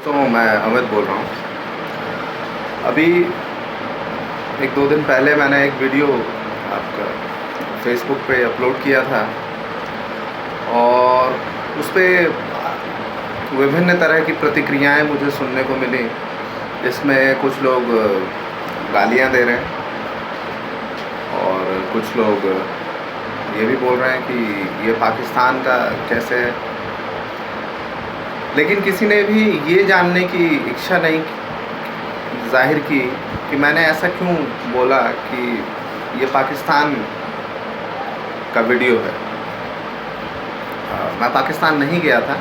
तो मैं अमित बोल रहा हूँ। अभी 1-2 दिन पहले मैंने एक वीडियो आपका फेसबुक पे अपलोड किया था और उस पे विभिन्न तरह की प्रतिक्रियाएं मुझे सुनने को मिली। इसमें कुछ लोग गालियां दे रहे हैं और कुछ लोग ये भी बोल रहे हैं कि ये पाकिस्तान का कैसे है, लेकिन किसी ने भी ये जानने की इच्छा नहीं जाहिर की कि मैंने ऐसा क्यों बोला कि ये पाकिस्तान का वीडियो है। मैं पाकिस्तान नहीं गया था,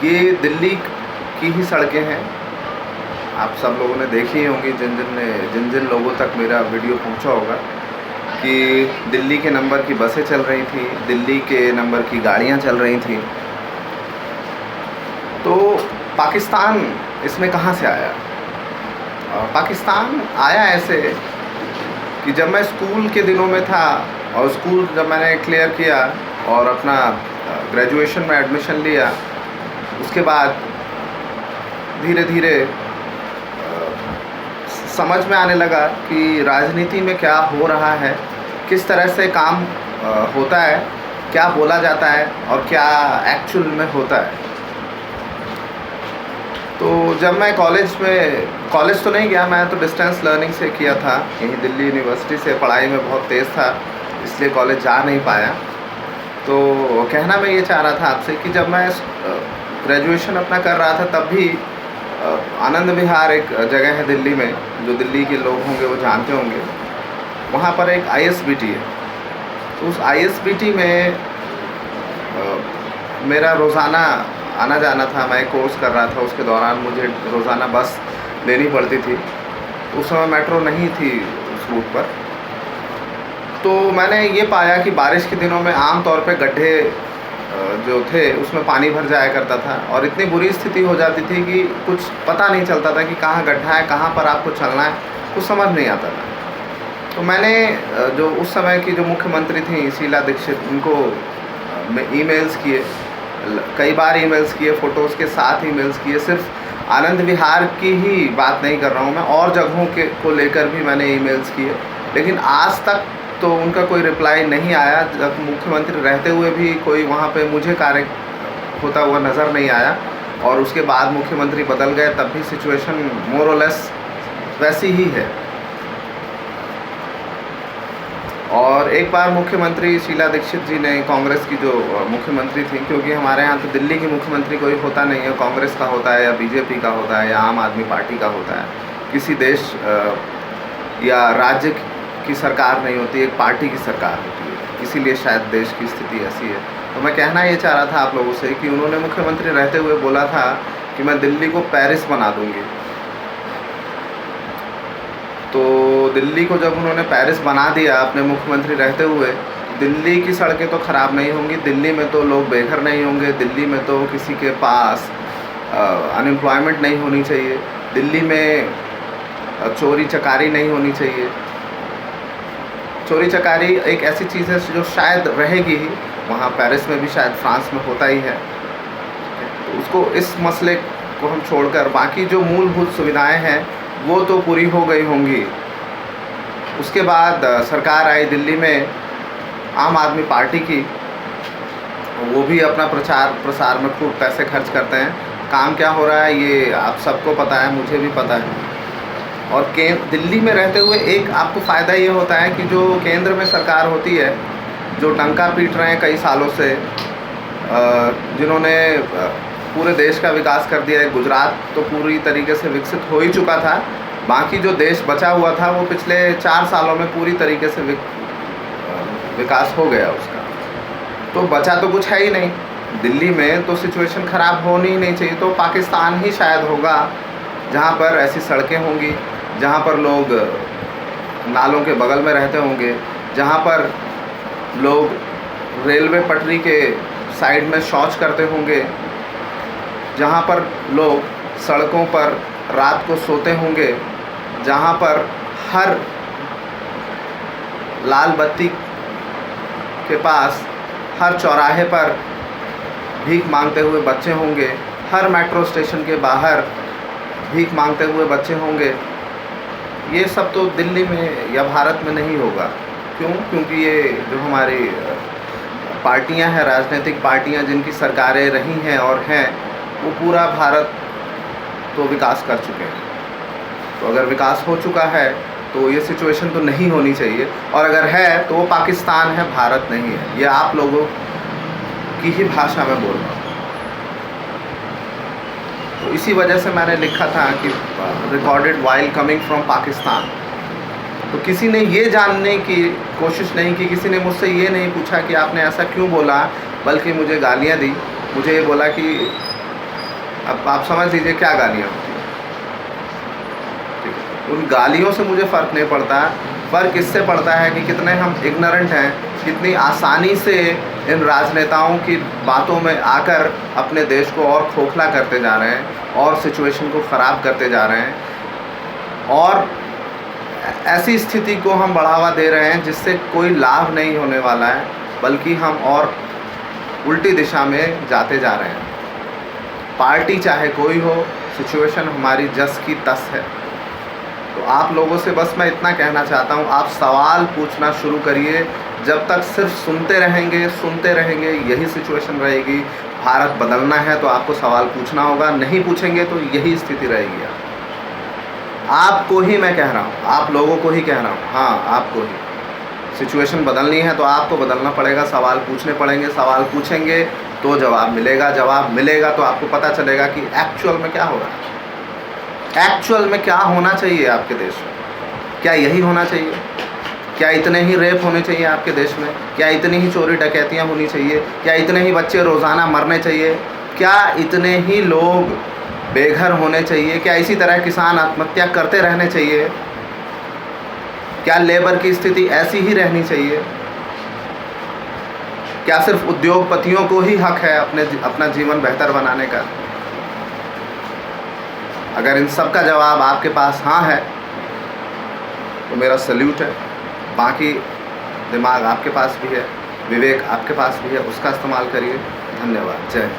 ये दिल्ली की ही सड़कें हैं। आप सब लोगों ने देखी होंगी, जिन जिन लोगों तक मेरा वीडियो पहुंचा होगा, कि दिल्ली के नंबर की बसें चल रही थी, दिल्ली के नंबर की गाड़ियां चल रही थी। तो पाकिस्तान इसमें कहाँ से आया? पाकिस्तान आया ऐसे कि जब मैं स्कूल के दिनों में था और स्कूल जब मैंने क्लियर किया और अपना ग्रेजुएशन में एडमिशन लिया, उसके बाद धीरे धीरे समझ में आने लगा कि राजनीति में क्या हो रहा है, किस तरह से काम होता है, क्या बोला जाता है और क्या एक्चुअल में होता है। तो जब मैं कॉलेज तो नहीं गया, मैं तो डिस्टेंस लर्निंग से किया था, यहीं दिल्ली यूनिवर्सिटी से। पढ़ाई में बहुत तेज़ था, इसलिए कॉलेज जा नहीं पाया। तो कहना मैं ये चाह रहा था आपसे कि जब मैं ग्रेजुएशन अपना कर रहा था, तब भी आनंद विहार एक जगह है दिल्ली में, जो दिल्ली के लोग होंगे वो जानते होंगे। वहाँ पर एक ISBT है। तो उस ISBT में मेरा रोज़ाना आना जाना था। मैं एक कोर्स कर रहा था, उसके दौरान मुझे रोज़ाना बस लेनी पड़ती थी। उस समय मेट्रो नहीं थी उस रूट पर। तो मैंने ये पाया कि बारिश के दिनों में आम तौर पे गड्ढे जो थे उसमें पानी भर जाया करता था और इतनी बुरी स्थिति हो जाती थी कि कुछ पता नहीं चलता था कि कहाँ गड्ढा है, कहाँ पर आपको चलना है, कुछ समझ नहीं आता था। तो मैंने जो उस समय की जो मुख्यमंत्री थी शीला दीक्षित, उनको ईमेल्स किए, कई बार ईमेल्स किए, फ़ोटोज़ के साथ ईमेल्स किए। सिर्फ आनंद विहार की ही बात नहीं कर रहा हूँ मैं, और जगहों को लेकर भी मैंने ईमेल्स किए, लेकिन आज तक तो उनका कोई रिप्लाई नहीं आया। जब मुख्यमंत्री रहते हुए भी कोई वहाँ पे मुझे कार्य होता हुआ नज़र नहीं आया, और उसके बाद मुख्यमंत्री बदल गए, तब भी सिचुएशन मोर और लेस वैसी ही है। और एक बार मुख्यमंत्री शीला दीक्षित जी ने, कांग्रेस की जो मुख्यमंत्री थी, क्योंकि हमारे यहाँ तो दिल्ली की मुख्यमंत्री कोई होता नहीं है, कांग्रेस का होता है या BJP का होता है या आम आदमी पार्टी का होता है। किसी देश या राज्य की सरकार नहीं होती, एक पार्टी की सरकार होती है, इसीलिए शायद देश की स्थिति ऐसी है। तो मैं कहना ये चाह रहा था आप लोगों से कि उन्होंने मुख्यमंत्री रहते हुए बोला था कि मैं दिल्ली को पेरिस बना दूँगी। तो दिल्ली को जब उन्होंने पेरिस बना दिया अपने मुख्यमंत्री रहते हुए, दिल्ली की सड़कें तो ख़राब नहीं होंगी, दिल्ली में तो लोग बेघर नहीं होंगे, दिल्ली में तो किसी के पास अनएम्प्लॉयमेंट नहीं होनी चाहिए, दिल्ली में चोरी चकारी नहीं होनी चाहिए। चोरी चकारी एक ऐसी चीज़ है जो शायद रहेगी ही, वहाँ पेरिस में भी शायद फ्रांस में होता ही है। तो उसको, इस मसले को हम छोड़कर बाकी जो मूलभूत सुविधाएं हैं वो तो पूरी हो गई होंगी। उसके बाद सरकार आई दिल्ली में आम आदमी पार्टी की, वो भी अपना प्रचार प्रसार में खूब पैसे खर्च करते हैं। काम क्या हो रहा है ये आप सबको पता है, मुझे भी पता है। और दिल्ली में रहते हुए एक आपको फ़ायदा ये होता है कि जो केंद्र में सरकार होती है, जो डंका पीट रहे हैं कई सालों से, जिन्होंने पूरे देश का विकास कर दिया है। गुजरात तो पूरी तरीके से विकसित हो ही चुका था, बाकी जो देश बचा हुआ था वो पिछले 4 सालों में पूरी तरीके से विकास हो गया उसका। तो बचा तो कुछ है ही नहीं दिल्ली में, तो सिचुएशन ख़राब होनी ही नहीं चाहिए। तो पाकिस्तान ही शायद होगा जहाँ पर ऐसी सड़कें होंगी, जहाँ पर लोग नालों के बगल में रहते होंगे, जहाँ पर लोग रेलवे पटरी के साइड में शौच करते होंगे, जहाँ पर लोग सड़कों पर रात को सोते होंगे, जहाँ पर हर लाल बत्ती के पास, हर चौराहे पर भीख मांगते हुए बच्चे होंगे, हर मेट्रो स्टेशन के बाहर भीख मांगते हुए बच्चे होंगे। ये सब तो दिल्ली में या भारत में नहीं होगा। क्यों? क्योंकि ये जो हमारी पार्टियां हैं, राजनीतिक पार्टियां जिनकी सरकारें रही हैं और हैं, वो पूरा भारत तो विकास कर चुके हैं। तो अगर विकास हो चुका है तो ये सिचुएशन तो नहीं होनी चाहिए, और अगर है तो वो पाकिस्तान है, भारत नहीं है। ये आप लोगों की ही भाषा में बोल रहा हूँ। तो इसी वजह से मैंने लिखा था कि recorded while coming from Pakistan. तो किसी ने ये जानने की कोशिश नहीं की, किसी ने मुझसे ये नहीं पूछा कि आपने ऐसा क्यों बोला, बल्कि मुझे गालियाँ दी। मुझे ये बोला कि अब आप समझ लीजिए क्या गालियाँ होती हैं। ठीक है, उन गालियों से मुझे फ़र्क नहीं पड़ता। फ़र्क इससे पड़ता है कि कितने हम इग्नोरेंट हैं, कितनी आसानी से इन राजनेताओं की बातों में आकर अपने देश को और खोखला करते जा रहे हैं और सिचुएशन को ख़राब करते जा रहे हैं, और ऐसी स्थिति को हम बढ़ावा दे रहे हैं जिससे कोई लाभ नहीं होने वाला है, बल्कि हम और उल्टी दिशा में जाते जा रहे हैं। पार्टी चाहे कोई हो, सिचुएशन हमारी जस की तस है। तो आप लोगों से बस मैं इतना कहना चाहता हूँ, आप सवाल पूछना शुरू करिए। जब तक सिर्फ सुनते रहेंगे यही सिचुएशन रहेगी। भारत बदलना है तो आपको सवाल पूछना होगा, नहीं पूछेंगे तो यही स्थिति रहेगी। आपको ही मैं कह रहा हूँ, आप लोगों को ही कह रहा हूँ, हाँ आपको ही। सिचुएशन बदलनी है तो आपको बदलना पड़ेगा, सवाल पूछने पड़ेंगे। सवाल पूछेंगे तो जवाब मिलेगा, जवाब मिलेगा तो आपको पता चलेगा कि एक्चुअल में क्या हो रहा है, एक्चुअल में क्या होना चाहिए आपके देश में। क्या यही होना चाहिए? क्या इतने ही रेप होने चाहिए आपके देश में? क्या इतनी ही चोरी डकैतियाँ होनी चाहिए? क्या इतने ही बच्चे रोज़ाना मरने चाहिए? क्या इतने ही लोग बेघर होने चाहिए? क्या इसी तरह किसान आत्महत्या करते रहने चाहिए? क्या लेबर की स्थिति ऐसी ही रहनी चाहिए? क्या सिर्फ उद्योगपतियों को ही हक है अपना जीवन बेहतर बनाने का? अगर इन सब का जवाब आपके पास हाँ है तो मेरा सल्यूट है। बाकी दिमाग आपके पास भी है, विवेक आपके पास भी है, उसका इस्तेमाल करिए। धन्यवाद। जय हिंद।